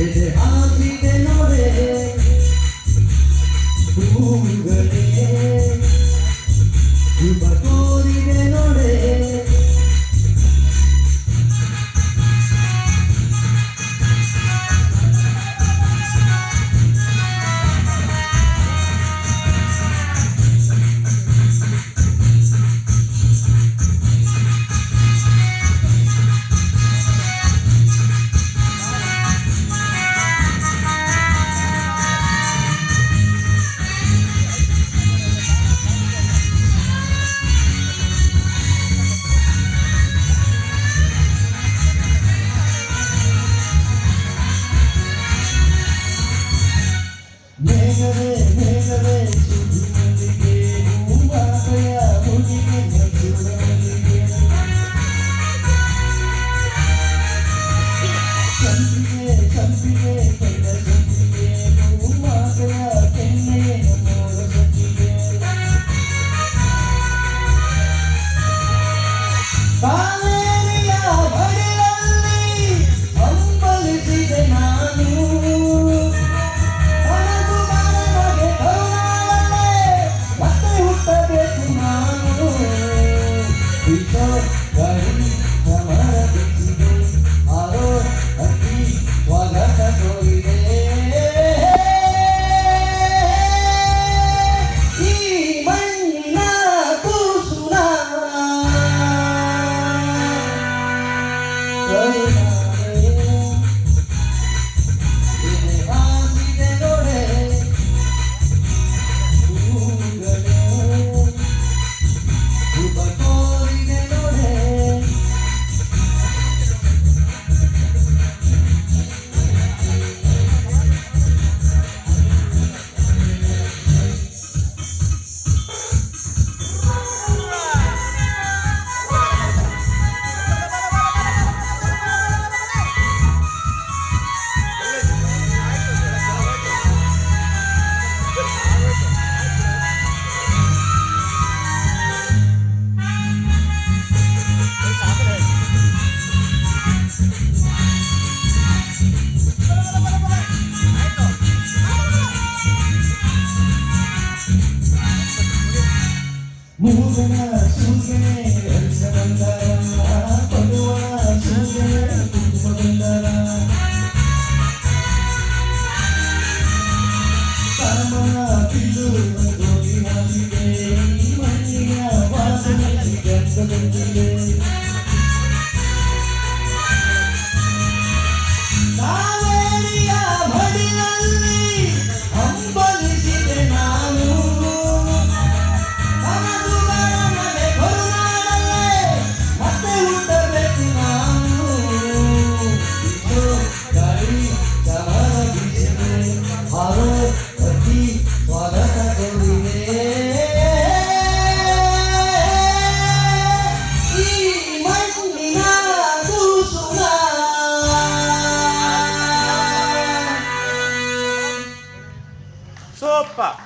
ಎದೆ ಹಾಸಿದೆ ನೋಡೆ ಹೂಗಳೇ ಶುಭ ಕೋರಿದೆ ನೋಡೆ ಮೇಘವೇ ಮೇಘವೇ ಸುದ್ದಿ ಮಲ್ಲಿಗೆ ಹೂವಾಸೆಯ ಮುಗಿಗೆ ಮಧುರ ಮಲ್ಲಿಗೆ ಸಂಪಿಗೆ ಸಂಪಿಗೆ ಕೈಲ ಸಂಪಿಗೆ ಹೂವಾಸೆಯ ಕೆನ್ನೆಯ ಮೋಡ ಸಂಪಿಗೆ ಕಾವೇರಿಯ ಬಡಿಲಲ್ಲಿ ಹಂಬಲಿಸಿದೆ ನಾನು ಮೂಗನ ಸೂರ್ಯನೇ ಹರಿಸ ಬಂದರ ಪಡುವ ಸೂರ್ಯನೇ ಕುಂಕುಮ ಬಂದರ ಕಾಮನ ಬಿಲ್ಲು ಗೋಧಿ ಹಾಲಿಗೆ ಮಣ್ಣಿನ ವಾಸನೆ ಗಂಧ ಬಂದಿದೆ ಕಾವೇರಿಯ ಬಡಿಲಲ್ಲಿ ಹಂಬಲಿಸಿದೆ ನಾನು Sopa!